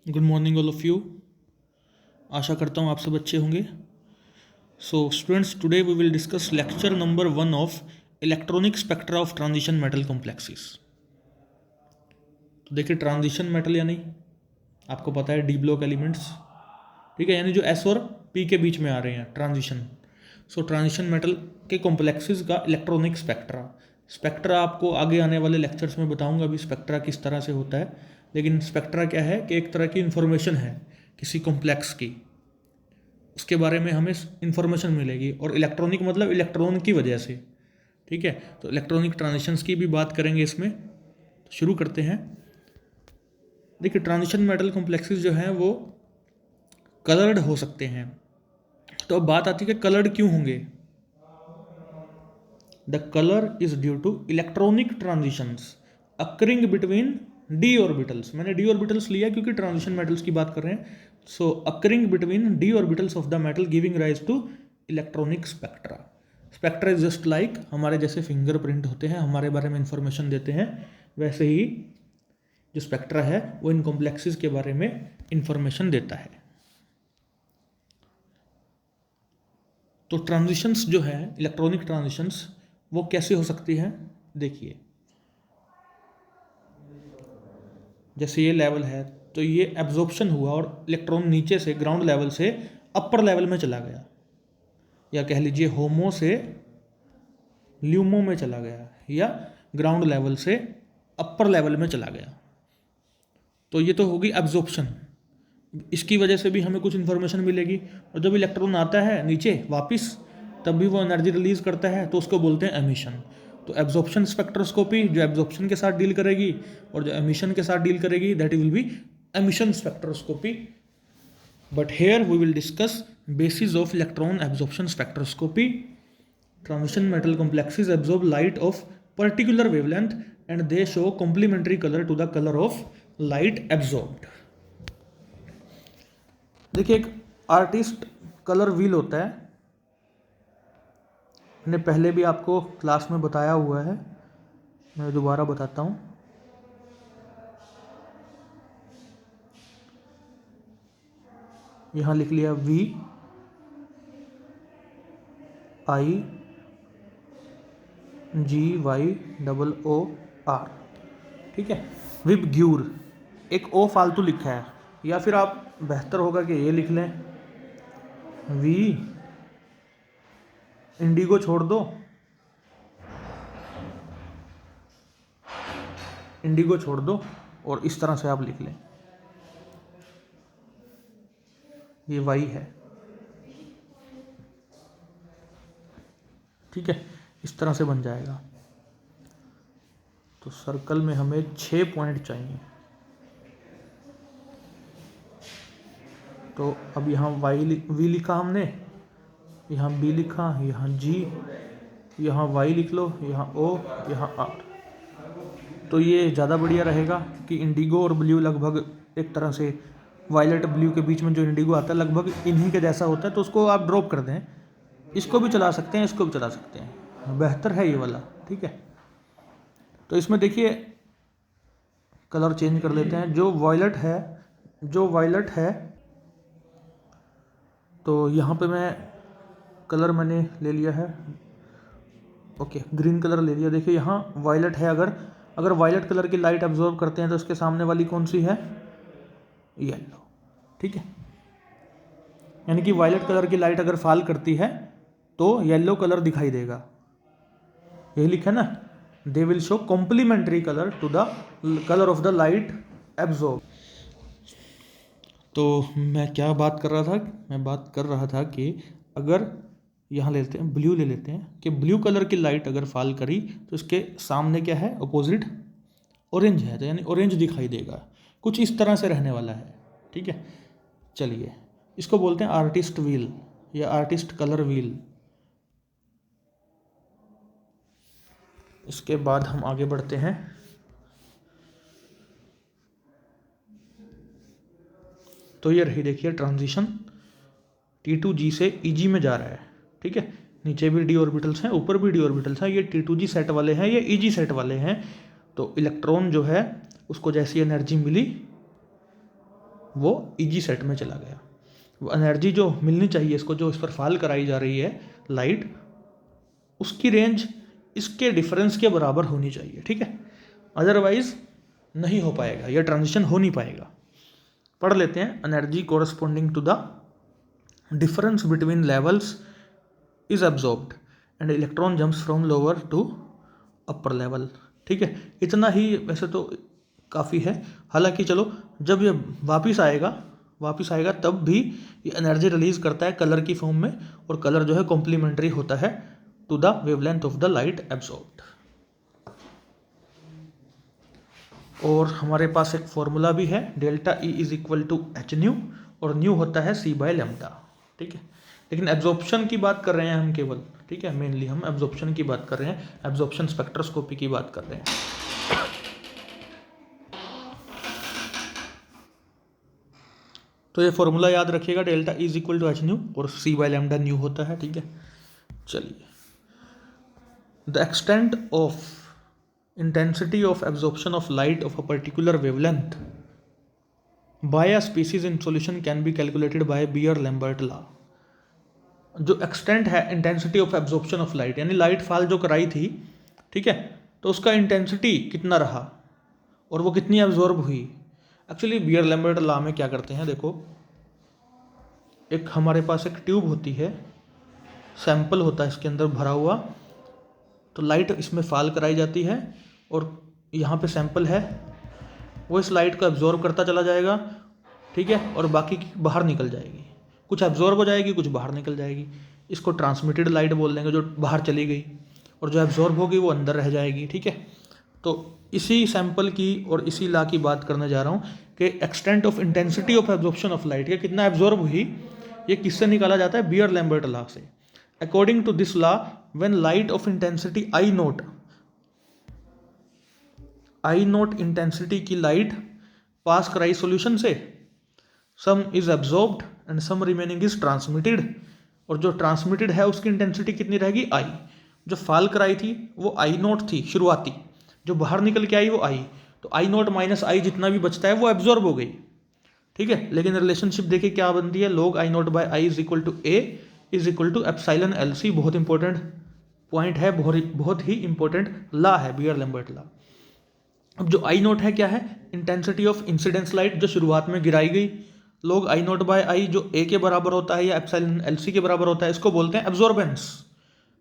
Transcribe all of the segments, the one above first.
Good morning all of you. आशा करता हूँ आप सब अच्छे होंगे। So students, today we will discuss lecture number 1 of electronic spectra of transition metal complexes. तो देखिए, ट्रांजिशन मेटल यानी आपको पता है डी ब्लॉक एलिमेंट्स, ठीक है, यानी जो एस और पी के बीच में आ रहे हैं, ट्रांजिशन। सो ट्रांजिशन मेटल के कॉम्प्लेक्सेस का इलेक्ट्रॉनिक स्पेक्ट्रा आपको आगे आने वाले लेक्चर्स में बताऊंगा अभी स्पेक्ट्रा किस तरह से होता है। लेकिन स्पेक्ट्रा क्या है कि एक तरह की इंफॉर्मेशन है किसी कॉम्प्लेक्स की, उसके बारे में हमें इंफॉर्मेशन मिलेगी। और इलेक्ट्रॉनिक मतलब इलेक्ट्रॉन की वजह से, ठीक है। तो इलेक्ट्रॉनिक ट्रांजिशंस की भी बात करेंगे इसमें। तो शुरू करते हैं। देखिए, ट्रांजिशन मेटल कॉम्प्लेक्सेस जो हैं वो कलर्ड हो सकते हैं। तो अब बात आती है कि कलर्ड क्यों होंगे। The colour is due to electronic transitions occurring between d orbitals. मैंने डी ऑर्बिटल्स लिया क्योंकि ट्रांजिशन मेटल्स की बात कर रहे हैं। So occurring between d orbitals of the metal giving rise to electronic spectra. Spectra is just like हमारे जैसे फिंगरप्रिंट होते हैं, हमारे बारे में इंफॉर्मेशन देते हैं, वैसे ही जो स्पेक्ट्रा है वो इन कॉम्प्लेक्सेस के बारे में इंफॉर्मेशन देता है। तो ट्रांजिशंस जो है, इलेक्ट्रॉनिक ट्रांजिशंस, वो कैसे हो सकती है। देखिए, जैसे ये लेवल है तो ये एब्जॉर्प्शन हुआ और इलेक्ट्रॉन नीचे से ग्राउंड लेवल से अपर लेवल में चला गया, या कह लीजिए होमो से ल्यूमो में चला गया, या ग्राउंड लेवल से अपर लेवल में चला गया। तो ये तो होगी एब्जॉर्प्शन। इसकी वजह से भी हमें कुछ इन्फॉर्मेशन मिलेगी। और जब इलेक्ट्रॉन आता है नीचे वापस, तब भी वो एनर्जी रिलीज करता है, तो उसको बोलते हैं एमिशन। तो एब्जॉर्प्शन स्पेक्ट्रोस्कोपी जो एब्जॉर्प्शन के साथ डील करेगी, और जो एमिशन के साथ डील करेगी, that will be emission spectroscopy. But here we will discuss basis of electron absorption spectroscopy. Transition metal complexes absorb light of particular wavelength and they show complementary color to the color of light absorbed। देखिए, एक artist colour wheel होता है, मैंने पहले भी आपको class में बताया हुआ है, मैं दोबारा बताता हूँ। यहाँ लिख लिया V I GYOOR, ठीक है। विबग्यूर, एक ओ फालतू लिखा है, या फिर आप बेहतर होगा कि ये लिख लें वी इंडिगो छोड़ दो, इंडिगो छोड़ दो, और इस तरह से आप लिख लें, ये वाई है, ठीक है। इस तरह से बन जाएगा। तो सर्कल में हमें 6 पॉइंट चाहिए। तो अब यहाँ वी लिखा हमने, यहाँ बी लिखा, यहाँ जी, यहाँ वाई लिख लो, यहाँ ओ, यहाँ आर। तो ये ज़्यादा बढ़िया रहेगा कि इंडिगो और ब्लू लगभग एक तरह से, वायलेट ब्लू के बीच में जो इंडिगो आता है लगभग इन्हीं के जैसा होता है। तो उसको आप ड्रॉप कर दें, इसको भी चला सकते हैं, इसको भी चला सकते हैं, बेहतर है ये वाला, ठीक है। तो इसमें देखिए कलर चेंज कर लेते हैं। जो वायलेट है, तो यहाँ पे मैं कलर मैंने ले लिया है, ओके, ग्रीन कलर ले लिया। देखिए यहाँ वायलेट है, अगर वायलेट कलर की लाइट एब्जॉर्ब करते हैं तो उसके सामने वाली कौन सी है, येलो, ठीक है। यानी कि वायलेट कलर की लाइट अगर फॉल करती है तो येलो कलर दिखाई देगा, यही लिखा है ना, they will show complementary colour to the colour of the light absorb. तो मैं क्या बात कर रहा था, मैं बात कर रहा था कि अगर यहाँ लेते हैं ब्लू, ले लेते हैं कि ब्लू कलर की लाइट अगर फॉल करी तो इसके सामने क्या है, अपोजिट ऑरेंज है, तो यानी ऑरेंज दिखाई देगा। कुछ इस तरह से रहने वाला है, ठीक है। चलिए, इसको बोलते हैं आर्टिस्ट व्हील या आर्टिस्ट कलर व्हील। इसके बाद हम आगे बढ़ते हैं। तो ये रही, देखिए ट्रांजिशन T2G से EG में जा रहा है, ठीक है। नीचे भी डी ऑर्बिटल्स हैं, ऊपर भी डी ऑर्बिटल्स हैं, ये T2G सेट वाले हैं, ये EG सेट वाले हैं। तो इलेक्ट्रॉन जो है उसको जैसी एनर्जी मिली वो ईजी सेट में चला गया। वो एनर्जी जो मिलनी चाहिए इसको, जो इस पर फॉल कराई जा रही है लाइट, उसकी रेंज इसके डिफरेंस के बराबर होनी चाहिए, ठीक है, अदरवाइज नहीं हो पाएगा, यह ट्रांजिशन हो नहीं पाएगा। पढ़ लेते हैं। Energy corresponding to the difference between levels is absorbed and electron jumps from lower to upper level, ठीक है। इतना ही वैसे तो काफ़ी है, हालांकि चलो जब ये वापस आएगा तब भी ये एनर्जी रिलीज करता है कलर की फॉर्म में, और कलर जो है कॉम्प्लीमेंट्री होता है to the wavelength of the light absorbed. और हमारे पास एक फॉर्मूला भी है, delta E is equal to H nu, और न्यू होता है सी बाय लैम्डा, ठीक है। लेकिन एब्जॉर्प्शन की बात कर रहे हैं हम केवल, ठीक है, मेनली हम एब्जॉर्प्शन की बात कर रहे हैं, एब्जॉर्प्शन स्पेक्ट्रोस्कोपी की बात कर रहे हैं। तो ये फॉर्मूला याद रखिएगा, delta is equal to H nu और सी बाय लैम्डा न्यू होता है, ठीक है। चलिए, the extent of intensity of absorption of light of a particular wavelength by a species in solution can be calculated by Beer Lambert law. जो extent है intensity of absorption of light, यानी light fall जो कराई थी, ठीक है, तो उसका इंटेंसिटी कितना रहा और वो कितनी एब्जॉर्ब हुई। एक्चुअली बीयर-लैम्बर्ट लॉ में क्या करते हैं, देखो, एक हमारे पास एक ट्यूब होती है, सैंपल होता है इसके अंदर भरा हुआ, तो लाइट इसमें फॉल कराई जाती है और यहाँ पे सैंपल है, वो इस लाइट को एब्जॉर्ब करता चला जाएगा, ठीक है, और बाकी बाहर निकल जाएगी, कुछ एब्जॉर्ब हो जाएगी, कुछ बाहर निकल जाएगी। इसको ट्रांसमिटेड लाइट बोल देंगे, जो बाहर चली गई, और जो एब्जॉर्ब होगी वो अंदर रह जाएगी, ठीक है। तो इसी सैंपल की और इसी लॉ की बात करने जा रहा हूँ कि extent of intensity of absorption of light, के कितना एब्जॉर्ब हुई, ये किससे निकाला जाता है, बीयर-लैम्बर्ट लॉ से। According to this law, when light of intensity I naught intensity की लाइट पास कराई सॉल्यूशन से, some is absorbed and some remaining is transmitted, और जो ट्रांसमिटेड है उसकी इंटेंसिटी कितनी रहेगी, आई। जो फॉल कराई थी वो आई नोट थी शुरुआती, जो बाहर निकल के आई वो आई, तो आई नोट माइनस आई जितना भी बचता है वो एब्जॉर्ब हो गई, ठीक है। लेकिन रिलेशनशिप देखिए क्या बनती है, log I naught by I is equal to A is equal to epsilon L C. बहुत इंपॉर्टेंट पॉइंट है, बहुत ही इंपॉर्टेंट लॉ है बीयर-लैम्बर्ट लॉ। अब जो आई नोट है क्या है, इंटेंसिटी ऑफ इंसिडेंस लाइट जो शुरुआत में गिराई गई, log आई नोट बाय आई जो ए के बराबर होता है या एप्सिलॉन एल सी के बराबर होता है, इसको बोलते हैं एब्जॉर्बेंस,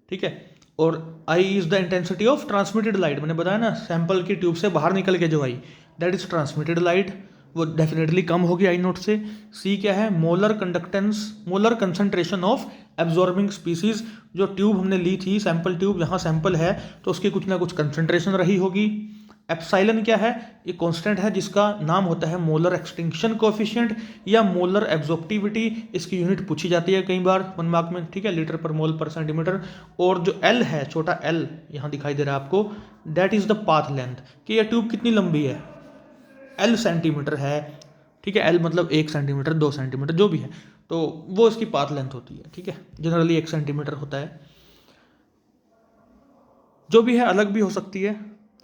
ठीक है। और I is the intensity of transmitted light, मैंने बताया ना, सैंपल की ट्यूब से बाहर निकल के जो आई, दैट इज ट्रांसमिटेड लाइट, वो डेफिनेटली कम होगी आई नोट से। सी क्या है, molar conductance, molar concentration of absorbing species, जो ट्यूब हमने ली थी, सैंपल ट्यूब, यहाँ सैंपल है तो उसकी कुछ ना कुछ कंसंट्रेशन रही होगी। एप्सिलॉन क्या है, ये कांस्टेंट है जिसका नाम होता है मोलर एक्सटिंक्शन कोएफिशिएंट या मोलर एब्जॉर्प्टिविटी, इसकी यूनिट पूछी जाती है कई बार 1 मार्क में, ठीक है, लीटर पर मोल पर सेंटीमीटर। और जो एल है, छोटा एल यहाँ दिखाई दे रहा है आपको, that is the path length, कि यह ट्यूब कितनी लंबी है, एल सेंटीमीटर है, ठीक है, एल मतलब 1 सेंटीमीटर 2 सेंटीमीटर जो भी है, तो वो इसकी पाथ लेंथ होती है, ठीक है, जनरली 1 सेंटीमीटर होता है, जो भी है अलग भी हो सकती है,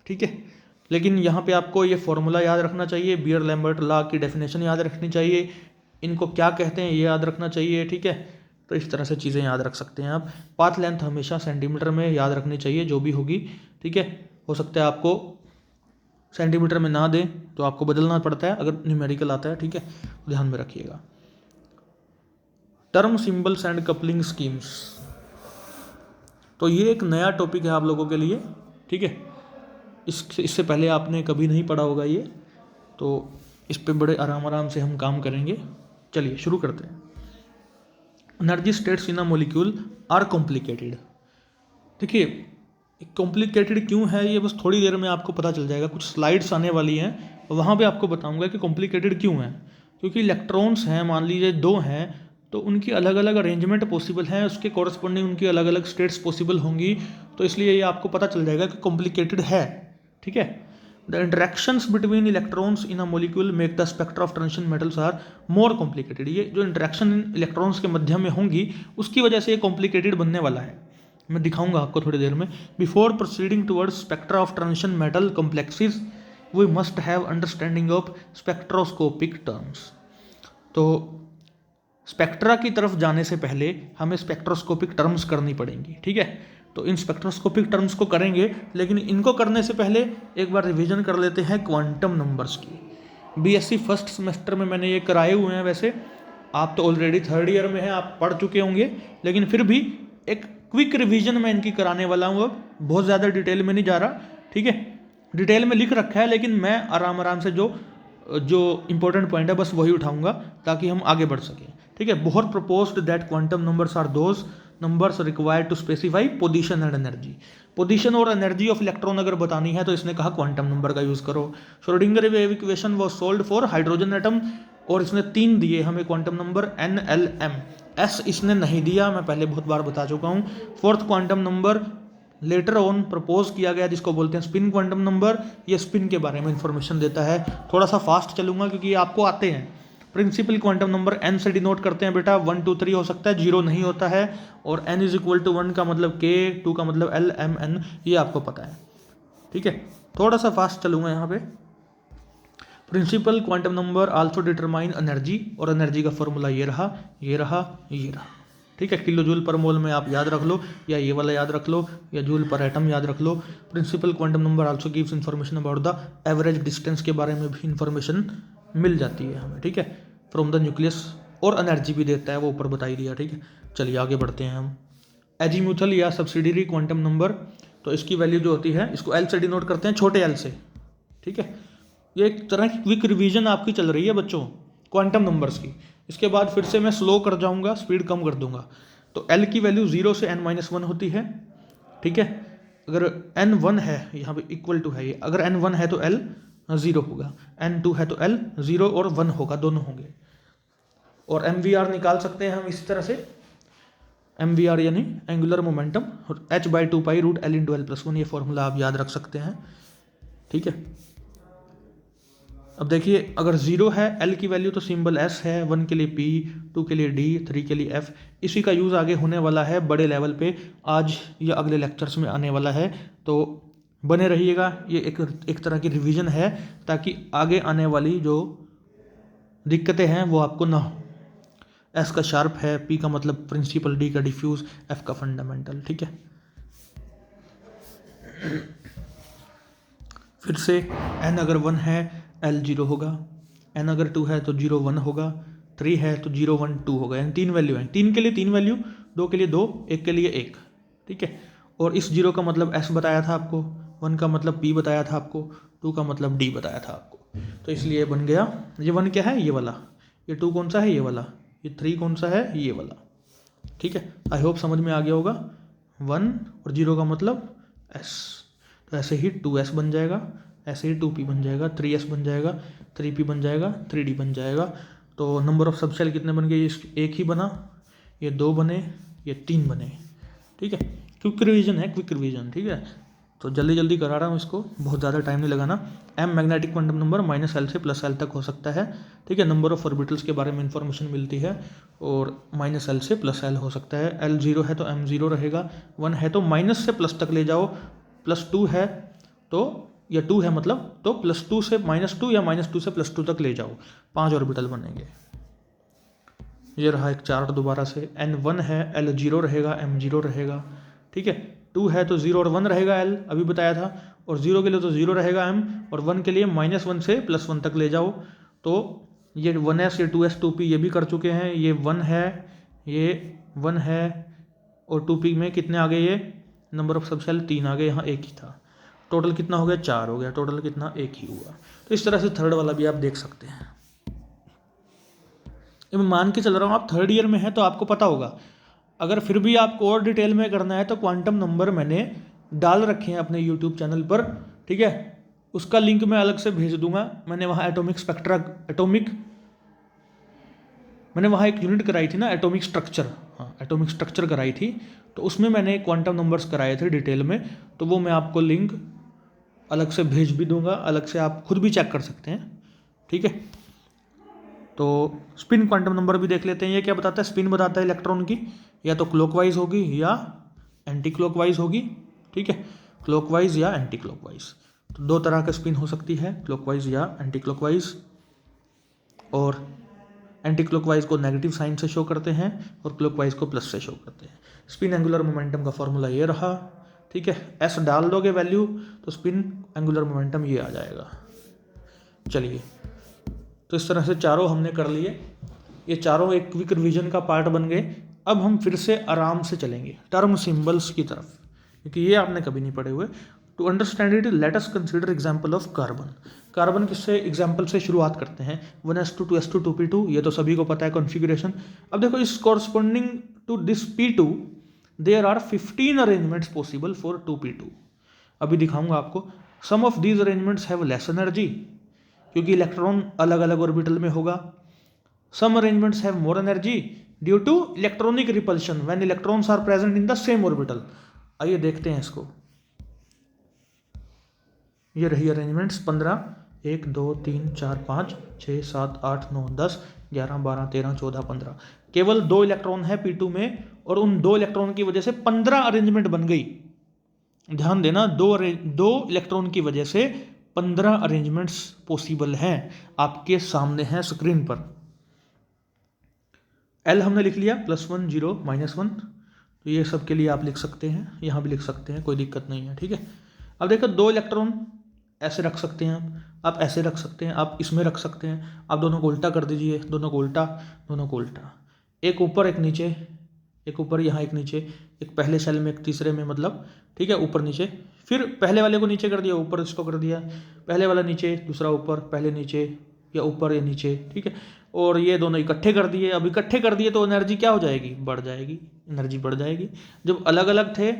ठीक है। लेकिन यहाँ पे आपको ये फॉर्मूला याद रखना चाहिए, बीयर-लैम्बर्ट लॉ की डेफिनेशन याद रखनी चाहिए, इनको क्या कहते हैं ये याद रखना चाहिए, ठीक है। तो इस तरह से चीज़ें याद रख सकते हैं आप। पाथ लेंथ हमेशा सेंटीमीटर में याद रखनी चाहिए जो भी होगी, ठीक है। हो सकता है आपको सेंटीमीटर में ना दें तो आपको बदलना पड़ता है अगर न्यूमेरिकल आता है, ठीक है, ध्यान में रखिएगा। Term symbols and coupling schemes, तो ये एक नया टॉपिक है आप लोगों के लिए, ठीक है, इससे पहले आपने कभी नहीं पढ़ा होगा ये, तो इस पे बड़े आराम से हम काम करेंगे। चलिए शुरू करते हैं। Energy states in a molecule are complicated. देखिए कॉम्प्लिकेटेड क्यों है ये बस थोड़ी देर में आपको पता चल जाएगा, कुछ स्लाइड्स आने वाली हैं वहाँ पे आपको बताऊंगा कि कॉम्प्लिकेटेड क्यों है। क्योंकि इलेक्ट्रॉन्स हैं, मान लीजिए 2 हैं, तो उनकी अलग अलग अरेंजमेंट पॉसिबल है, उसके कॉरस्पॉन्डिंग उनकी अलग अलग स्टेट्स पॉसिबल होंगी, तो इसलिए ये आपको पता चल जाएगा कि कॉम्प्लिकेटेड है, ठीक है। The interactions between electrons in a molecule make the spectra of transition metals are more complicated. ये जो इंटरेक्शन इलेक्ट्रॉन्स के मध्य में होंगी उसकी वजह से ये कॉम्प्लिकेटेड बनने वाला है, मैं दिखाऊंगा आपको थोड़ी देर में। Before proceeding towards spectra of transition metal complexes we must have understanding of spectroscopic terms. तो स्पेक्ट्रा की तरफ जाने से पहले हमें स्पेक्ट्रोस्कोपिक टर्म्स करनी पड़ेंगी, ठीक है। तो इन स्पेक्ट्रोस्कोपिक टर्म्स को करेंगे, लेकिन इनको करने से पहले एक बार रिवीजन कर लेते हैं क्वांटम नंबर्स की। बीएससी फर्स्ट सेमेस्टर में मैंने ये कराए हुए हैं, वैसे आप तो ऑलरेडी थर्ड ईयर में हैं, आप पढ़ चुके होंगे, लेकिन फिर भी एक क्विक रिवीजन मैं इनकी कराने वाला हूँ। अब बहुत ज़्यादा डिटेल में नहीं जा रहा, ठीक है। डिटेल में लिख रखा है, लेकिन मैं आराम आराम से जो इंपॉर्टेंट पॉइंट है बस वही उठाऊंगा ताकि हम आगे बढ़ सकें, ठीक है। Bohr proposed that quantum numbers are those numbers required to specify position and energy. Position और एनर्जी ऑफ इलेक्ट्रॉन अगर बतानी है तो इसने कहा क्वांटम नंबर का यूज़ करो। Schrodinger wave equation was solved for hydrogen atom, और इसने 3 दिए हमें quantum number N, L, M। S इसने नहीं दिया, मैं पहले बहुत बार बता चुका हूँ। Fourth quantum number later on propose किया गया, जिसको बोलते हैं स्पिन क्वांटम नंबर। ये स्पिन के बारे में इंफॉर्मेशन देता है। थोड़ा सा फास्ट चलूंगा क्योंकि ये आपको आते हैं। प्रिंसिपल क्वांटम नंबर N से डिनोट करते हैं बेटा, 1 2 3 हो सकता है, 0 नहीं होता है। और N इज इक्वल टू 1 का मतलब K, 2 का मतलब L, M, N, ये आपको पता है, ठीक है। थोड़ा सा फास्ट चलूंगा यहाँ पे। Principal quantum number also determine energy, और एनर्जी का फॉर्मूला ये रहा, ये रहा, ये रहा, ठीक है। किलो जूल पर मोल में आप याद रख लो, या ये वाला याद रख लो, या जूल पर एटम याद रख लो। Principal quantum number also gives information about the average distance के बारे में भी इंफॉर्मेशन मिल जाती है हमें, ठीक है, फ्रॉम द न्यूक्लियस। और एनर्जी भी देता है, वो ऊपर बता ही दिया, ठीक है। चलिए आगे बढ़ते हैं हम। एजीम्यूथल या सब्सिडियरी क्वांटम नंबर, तो इसकी वैल्यू जो होती है, इसको L से डिनोट करते हैं, छोटे L से, ठीक है। ये एक तरह की क्विक रिवीजन आपकी चल रही है बच्चों क्वांटम नंबर्स की। इसके बाद फिर से मैं स्लो कर जाऊंगा, स्पीड कम कर दूंगा। तो L की वैल्यू 0 से n-1 होती है, ठीक है। अगर n1 है, यहाँ पे इक्वल टू है ये, अगर n1 है तो L 0 होगा, n2 है तो L 0 और 1 होगा, दोनों होंगे। और MVR निकाल सकते हैं हम इसी तरह से, MVR यानी एंगुलर मोमेंटम, h/2π√L×L+1, ये फॉर्मूला आप याद रख सकते हैं, ठीक है। अब देखिए, अगर 0 है L की वैल्यू तो सिंबल S है, 1 के लिए P, 2 के लिए D, 3 के लिए F। इसी का यूज़ आगे होने वाला है बड़े लेवल पे, आज या अगले लेक्चर्स में आने वाला है, तो बने रहिएगा। ये एक तरह की रिवीजन है ताकि आगे आने वाली जो दिक्कतें हैं वो आपको ना हो। S का शार्प है, P का मतलब प्रिंसिपल, D का डिफ्यूज, F का फंडामेंटल, ठीक है। फिर से N अगर 1 है L 0 होगा, N अगर 2 है तो 0 1 होगा, 3 है तो 0 1 2 होगा, यानी 3 वैल्यू है। 3 के लिए 3 वैल्यू, 2 के लिए 2, 1 के लिए 1, ठीक है। और इस 0 का मतलब S बताया था आपको, 1 का मतलब P बताया था आपको, 2 का मतलब D बताया था आपको, तो इसलिए बन गया। ये 1 क्या है, ये वाला। ये 2 कौन सा है, ये वाला। ये 3 कौन सा है, ये वाला, ठीक है। आई होप समझ में आ गया होगा। 1 और 0 का मतलब S, तो ऐसे ही 2S बन जाएगा, ऐसे ही 2P बन जाएगा, 3S बन जाएगा, 3P बन जाएगा, 3D बन जाएगा। तो नंबर ऑफ सबसेल कितने बन गए, ये एक ही बना, ये 2 बने, ये 3 बने, ठीक है। क्विक रिवीजन है, क्विक रिवीजन, ठीक है। तो जल्दी जल्दी करा रहा हूँ इसको, बहुत ज़्यादा टाइम नहीं लगाना। M magnetic quantum number -L से +L तक हो सकता है, ठीक है। नंबर ऑफ ऑर्बिटल्स के बारे में इंफॉर्मेशन मिलती है, और -L से +L हो सकता है। L 0 है तो M 0 रहेगा, 1 है तो माइनस से प्लस तक ले जाओ, +2 है तो, या 2 है मतलब तो +2 से -2 या -2 से +2 तक ले जाओ, 5 ऑर्बिटल बनेंगे। ये रहा एक चार्ट दोबारा से। N 1 है, L 0 रहेगा, M 0 रहेगा, ठीक है। 2 है तो 0 और 1 रहेगा L, अभी बताया था, और 0 के लिए तो 0 रहेगा M, और 1 के लिए -1 से +1 तक ले जाओ। तो ये 1S, ये 2S, 2P ये भी कर चुके हैं। ये 1 है, ये 1 है, और 2P में कितने आ गए, ये नंबर ऑफ सबसेल 3 आ गए, यहाँ 1 ही था। टोटल कितना हो गया, 4 हो गया, टोटल कितना, 1 ही हुआ। तो इस तरह से थर्ड वाला भी आप देख सकते हैं। मैं मान के चल रहा हूँ आप थर्ड ईयर में हैं तो आपको पता होगा। अगर फिर भी आपको और डिटेल में करना है तो क्वांटम नंबर मैंने डाल रखे हैं अपने यूट्यूब चैनल पर, ठीक है। उसका लिंक मैं अलग से भेज दूंगा। मैंने वहाँ मैंने वहाँ एक यूनिट कराई थी ना, एटॉमिक स्ट्रक्चर, हाँ एटॉमिक स्ट्रक्चर कराई थी, तो उसमें मैंने क्वांटम नंबर्स कराए थे डिटेल में, तो वो मैं आपको लिंक अलग से भेज भी दूंगा, अलग से आप खुद भी चेक कर सकते हैं, ठीक है। तो स्पिन क्वांटम नंबर भी देख लेते हैं। ये क्या बताता है, स्पिन बताता है इलेक्ट्रॉन की, या तो क्लॉकवाइज होगी या एंटी क्लॉकवाइज होगी, ठीक है, क्लॉकवाइज या एंटी क्लॉकवाइज। तो 2 तरह का स्पिन हो सकती है, क्लॉकवाइज या एंटी क्लॉकवाइज। और एंटी क्लॉकवाइज को नेगेटिव साइन से शो करते हैं और क्लॉकवाइज को प्लस से शो करते हैं। स्पिन एंगुलर मोमेंटम का फॉर्मूला ये रहा, ठीक है। एस डाल दोगे वैल्यू तो स्पिन एंगुलर मोमेंटम ये आ जाएगा। चलिए, तो इस तरह से चारों हमने कर लिए, ये चारों एक क्विक रिवीजन का पार्ट बन गए। अब हम फिर से आराम से चलेंगे टर्म सिंबल्स की तरफ, क्योंकि ये आपने कभी नहीं पढ़े हुए। To understand it let us consider example of carbon. Carbon किससे एग्जांपल से शुरुआत करते हैं, 1s2 2s2 2p2, ये तो सभी को पता है कॉन्फ़िगरेशन। अब देखो इस corresponding to this p2 there are 15 arrangements possible for 2p2। अभी दिखाऊंगा आपको। Some of these arrangements have less energy, क्योंकि इलेक्ट्रॉन अलग अलग ऑर्बिटल में होगा। Some arrangements have more energy due to electronic repulsion when electrons are present in the same orbital. आइए देखते हैं इसको। ये रही अरेंजमेंट्स 15, 1 2 3 4 5 6 7 8 9 10 11 12 13 14 15। केवल 2 इलेक्ट्रॉन है P2 में और उन 2 इलेक्ट्रॉन की वजह से 15 अरेंजमेंट बन गई। ध्यान देना, 2 इलेक्ट्रॉन की वजह से 15 अरेंजमेंट्स पॉसिबल हैं, आपके सामने हैं स्क्रीन पर। L हमने लिख लिया, +1 0 -1, तो ये सब के लिए आप लिख सकते हैं, यहाँ भी लिख सकते हैं, कोई दिक्कत नहीं है, ठीक है। अब देखो 2 इलेक्ट्रॉन ऐसे रख सकते हैं आप ऐसे रख सकते हैं, आप इसमें रख सकते हैं। आप दोनों को उल्टा कर दीजिए, दोनों को उल्टा, दोनों को उल्टा, एक ऊपर एक नीचे, एक ऊपर यहाँ एक नीचे, एक पहले सेल में एक तीसरे में, मतलब ठीक है, ऊपर नीचे। फिर पहले वाले को नीचे कर दिया, ऊपर इसको कर दिया, पहले वाला नीचे, दूसरा ऊपर, पहले नीचे या ऊपर या नीचे, ठीक है। और ये दोनों इकट्ठे कर दिए। अब इकट्ठे कर दिए तो एनर्जी क्या हो जाएगी, बढ़ जाएगी, एनर्जी बढ़ जाएगी। जब अलग अलग थे,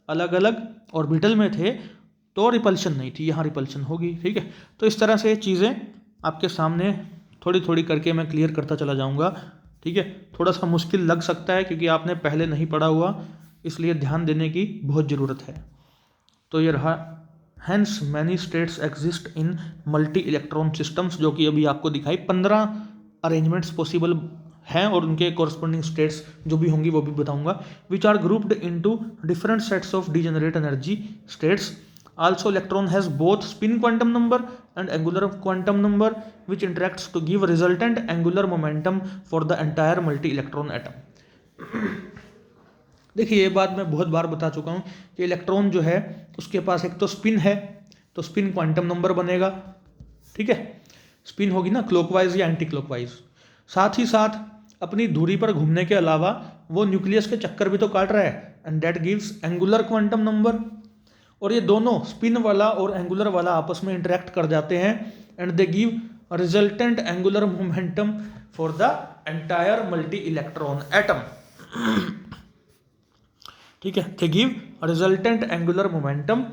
अलग अलग ऑर्बिटल में थे, तो रिपल्शन नहीं थी, यहाँ रिपल्शन होगी, ठीक है। तो इस तरह से चीज़ें आपके सामने थोड़ी थोड़ी करके मैं क्लियर करता चला जाऊँगा, ठीक है। थोड़ा सा मुश्किल लग सकता है क्योंकि आपने पहले नहीं पढ़ा हुआ, इसलिए ध्यान देने की बहुत ज़रूरत है। तो ये रहा, hence many states exist in multi electron systems, जो कि अभी आपको दिखाई 15 अरेंजमेंट्स पॉसिबल हैं और उनके कॉरस्पॉन्डिंग स्टेट्स जो भी होंगी वो भी बताऊंगा। Which are grouped into different sets of degenerate energy states. Also electron has both spin quantum number and angular quantum number which interacts to give resultant angular momentum for the entire multi electron atom। देखिए, ये बात मैं बहुत बार बता चुका हूँ कि electron जो है उसके पास एक तो स्पिन है, तो स्पिन क्वांटम नंबर बनेगा, ठीक है। स्पिन होगी ना क्लॉकवाइज या एंटी क्लॉकवाइज। साथ ही साथ अपनी धुरी पर घूमने के अलावा वो न्यूक्लियस के चक्कर भी तो काट रहा है, and that gives angular quantum number. और ये दोनों स्पिन वाला और एंगुलर वाला आपस में इंटरेक्ट कर जाते हैं and they give resultant angular momentum for the entire multi electron atom, ठीक है। They give resultant angular momentum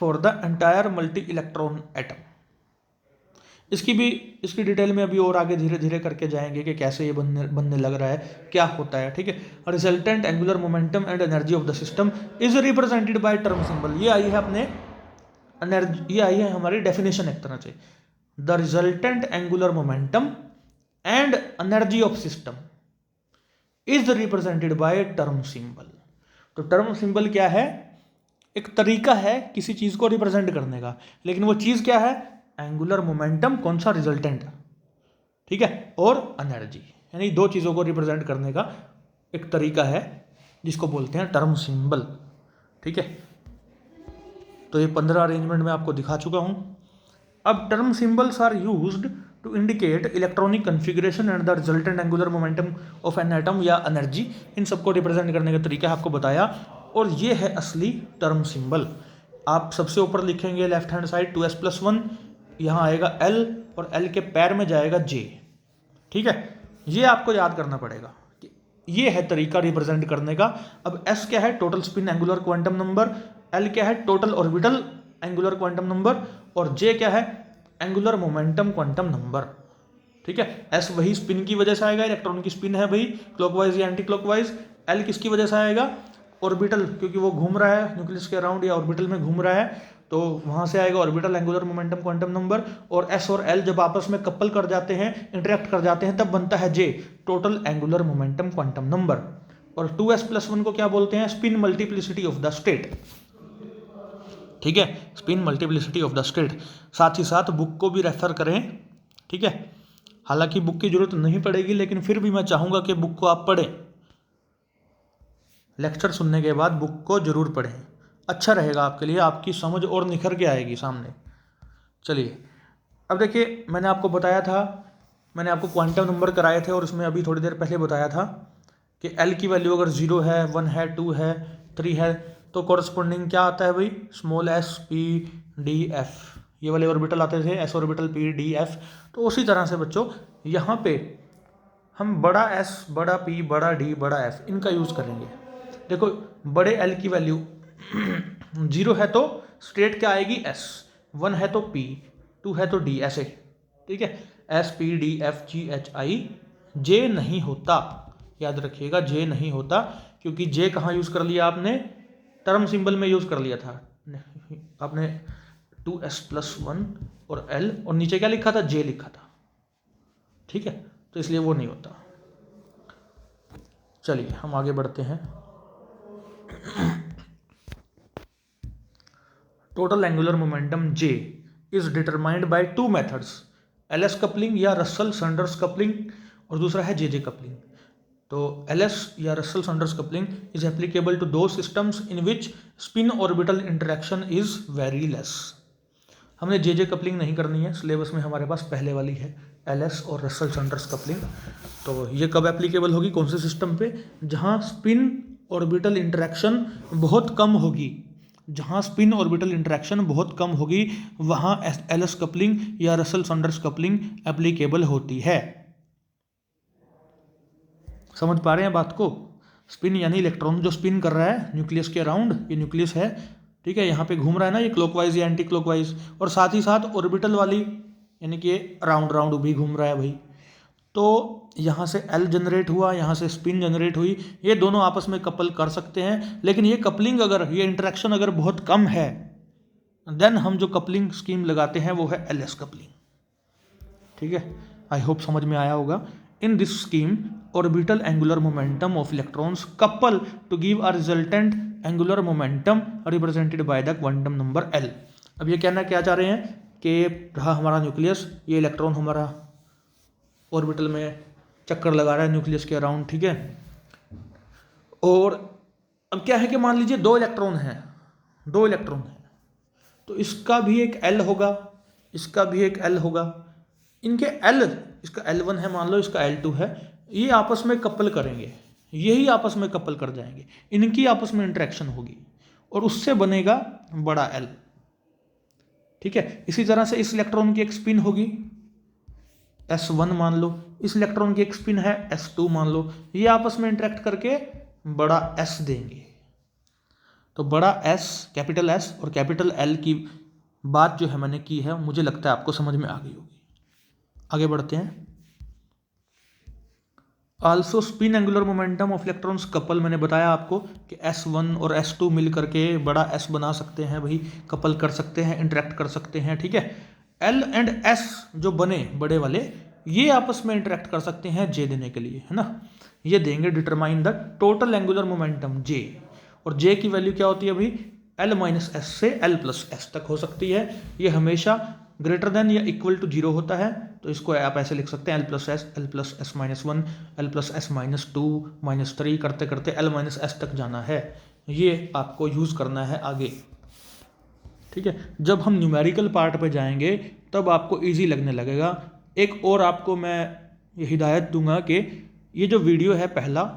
for the entire multi electron atom. इसकी डिटेल में अभी और आगे धीरे धीरे करके जाएंगे कि कैसे ये बनने लग रहा है, क्या होता है, ठीक है। Resultant angular momentum and energy of the system is represented by term symbol. ये आई है अपने एनर्जी, ये आई है हमारी डेफिनेशन एक तरह से। The resultant angular momentum and energy of system is represented by term symbol. तो टर्म सिंबल क्या है, एक तरीका है किसी चीज को रिप्रेजेंट करने का, लेकिन वो चीज क्या है, एंगुलर मोमेंटम, कौन सा, रिजल्टेंट, ठीक है, और एनर्जी, यानी दो चीज़ों को रिप्रेजेंट करने का एक तरीका है जिसको बोलते हैं टर्म सिंबल, ठीक है। तो ये 15 अरेंजमेंट मैं आपको दिखा चुका हूँ। अब term symbols are used to indicate electronic configuration and the resultant angular momentum of an atom या एनर्जी। इन सबको रिप्रेजेंट करने का तरीका आपको बताया, और ये है असली टर्म सिंबल। आप सबसे ऊपर लिखेंगे लेफ्ट हैंड साइड 2s+1, यहाँ आएगा L और L के पैर में जाएगा J, ठीक है। ये आपको याद करना पड़ेगा कि ये है तरीका रिप्रेजेंट करने का। अब S क्या है, total spin angular quantum number, L क्या है, total orbital angular quantum number, और J क्या है, एंगुलर मोमेंटम क्वांटम नंबर, ठीक है। S वही स्पिन की वजह से आएगा, इलेक्ट्रॉन की स्पिन है भाई, क्लॉकवाइज या एंटी क्लॉकवाइज। L किसकी वजह से आएगा, ऑर्बिटल, क्योंकि वो घूम रहा है न्यूक्लियस के अराउंड या ऑर्बिटल में घूम रहा है, तो वहाँ से आएगा orbital angular momentum quantum number. और S और L जब आपस में कपल कर जाते हैं, इंटरेक्ट कर जाते हैं, तब बनता है J, total angular momentum quantum number. और 2s+1 को क्या बोलते हैं, spin multiplicity of the state, ठीक है, spin multiplicity of the state. साथ ही साथ बुक को भी रेफर करें, ठीक है। हालांकि बुक की ज़रूरत नहीं पड़ेगी, लेकिन फिर भी मैं चाहूँगा कि बुक को आप पढ़ें। लेक्चर सुनने के बाद बुक को ज़रूर पढ़ें, अच्छा रहेगा आपके लिए, आपकी समझ और निखर के आएगी सामने। चलिए अब देखिए, मैंने आपको बताया था, मैंने आपको क्वांटम नंबर कराए थे और उसमें अभी थोड़ी देर पहले बताया था कि L की वैल्यू अगर 0 है, 1 है, 2 है, 3 है, तो कॉरस्पॉन्डिंग क्या आता है भाई, small s p d f, ये वाले ऑर्बिटल आते थे, s orbital p d f। तो उसी तरह से बच्चों यहाँ पे हम बड़ा S, बड़ा P, बड़ा D, बड़ा F इनका यूज़ करेंगे। देखो बड़े L की वैल्यू 0 है तो स्ट्रेट क्या आएगी S, 1 है तो P, 2 है तो D, ऐसे, ठीक है। S P D F G H I, J नहीं होता, याद रखिएगा J नहीं होता, क्योंकि J कहाँ यूज़ कर लिया आपने, टर्म सिंबल में यूज़ कर लिया था आपने, 2s+1 और L, और नीचे क्या लिखा था, J लिखा था, ठीक है, तो इसलिए वो नहीं होता। चलिए हम आगे बढ़ते हैं। Total angular momentum J is determined by 2 methods, LS coupling या रसल सैंडर्स कपलिंग, और दूसरा है JJ कपलिंग। तो LS या Russell Saunders coupling is applicable to दो systems in which spin orbital interaction is very less. हमने JJ coupling नहीं करनी है, सिलेबस में हमारे पास पहले वाली है LS और रसल सैंडर्स कपलिंग। तो ये कब एप्लीकेबल होगी, कौन से सिस्टम पे, जहाँ स्पिन ऑर्बिटल इंटरेक्शन बहुत कम होगी, जहाँ स्पिन ऑर्बिटल इंटरेक्शन बहुत कम होगी वहाँ LS कपलिंग या रसल सैंडर्स कपलिंग एप्लीकेबल होती है। समझ पा रहे हैं बात को? स्पिन यानी इलेक्ट्रॉन जो स्पिन कर रहा है न्यूक्लियस के अराउंड, ये न्यूक्लियस है, ठीक है, यहाँ पे घूम रहा है ना ये क्लॉकवाइज या एंटी क्लॉकवाइज, और साथ ही साथ ऑर्बिटल वाली यानी कि राउंड राउंड भी घूम रहा है भाई। तो यहाँ से L जनरेट हुआ, यहाँ से स्पिन जनरेट हुई, ये दोनों आपस में कपल कर सकते हैं, लेकिन ये कपलिंग अगर, ये इंटरेक्शन अगर बहुत कम है, देन हम जो कपलिंग स्कीम लगाते हैं वो है LS कपलिंग, ठीक है। आई होप समझ में आया होगा। In this scheme orbital angular momentum of electrons couple to give a resultant angular momentum represented by the quantum number L। अब ये कहना क्या चाह रहे हैं कि रहा हमारा न्यूक्लियस, ये इलेक्ट्रॉन हमारा ऑर्बिटल में चक्कर लगा रहा है न्यूक्लियस के अराउंड, ठीक है। और अब क्या है कि मान लीजिए दो इलेक्ट्रॉन हैं, तो इसका भी एक L होगा, इसका भी एक L होगा, इनके L, इसका L1 है मान लो, इसका L2 है, ये आपस में कपल करेंगे, यही आपस में कपल कर जाएंगे, इनकी आपस में इंटरेक्शन होगी और उससे बनेगा बड़ा L, ठीक है। इसी तरह से इस इलेक्ट्रॉन की एक स्पिन होगी S1 मान लो, इस इलेक्ट्रॉन की एक स्पिन है S2 मान लो, ये आपस में इंटरेक्ट करके बड़ा S देंगे। तो बड़ा S, कैपिटल S और कैपिटल L की बात जो है मैंने की है, मुझे लगता है आपको समझ में आ गई होगी। आगे बढ़ते हैं। Also spin angular momentum of electrons couple, मैंने बताया आपको कि S1 और S2 मिल करके बड़ा S बना सकते हैं भाई, कपल कर सकते हैं, इंटरेक्ट कर सकते हैं, ठीक है। L एंड S जो बने बड़े वाले, ये आपस में इंटरेक्ट कर सकते हैं J देने के लिए, है ना। ये देंगे determine the total angular momentum J, और J की वैल्यू क्या होती है भाई, L-S से L+S तक हो सकती है। ये हमेशा ग्रेटर देन या इक्वल टू 0 होता है, तो इसको आप ऐसे लिख सकते हैं L+S, L+S-1, L+S-2, -3 करते करते L-S तक जाना है। ये आपको यूज़ करना है आगे, ठीक है। जब हम न्यूमेरिकल पार्ट पे जाएंगे तब आपको इजी लगने लगेगा। एक और आपको मैं ये हिदायत दूंगा कि ये जो वीडियो है पहला,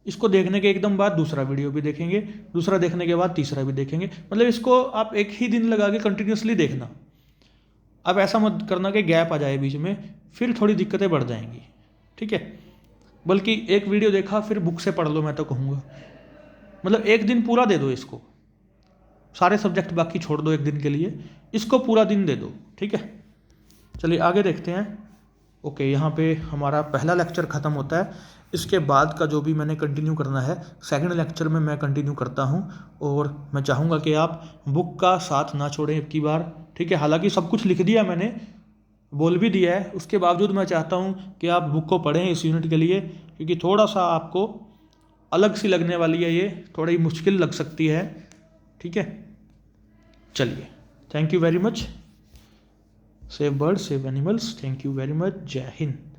इसको देखने के एकदम बाद दूसरा वीडियो भी देखेंगे, दूसरा देखने के बाद तीसरा भी देखेंगे, मतलब इसको आप एक ही दिन लगा के कंटिन्यूसली देखना। अब ऐसा मत करना कि गैप आ जाए बीच में, फिर थोड़ी दिक्कतें बढ़ जाएंगी, ठीक है। बल्कि एक वीडियो देखा फिर बुक से पढ़ लो, मैं तो कहूँगा, मतलब एक दिन पूरा दे दो इसको, सारे सब्जेक्ट बाकी छोड़ दो एक दिन के लिए, इसको पूरा दिन दे दो, ठीक है। चलिए आगे देखते हैं। ओके, यहाँ पे हमारा पहला लेक्चर ख़त्म होता है। इसके बाद का जो भी मैंने कंटिन्यू करना है, सेकंड लेक्चर में मैं कंटिन्यू करता हूँ, और मैं चाहूँगा कि आप बुक का साथ ना छोड़ें अब की बार, ठीक है। हालांकि सब कुछ लिख दिया मैंने, बोल भी दिया है, उसके बावजूद मैं चाहता हूँ कि आप बुक को पढ़ें इस यूनिट के लिए, क्योंकि थोड़ा सा आपको अलग सी लगने वाली है, ये थोड़ी मुश्किल लग सकती है, ठीक है। चलिए, thank you very much. Save bird, save animals, thank you very much, जय हिंद।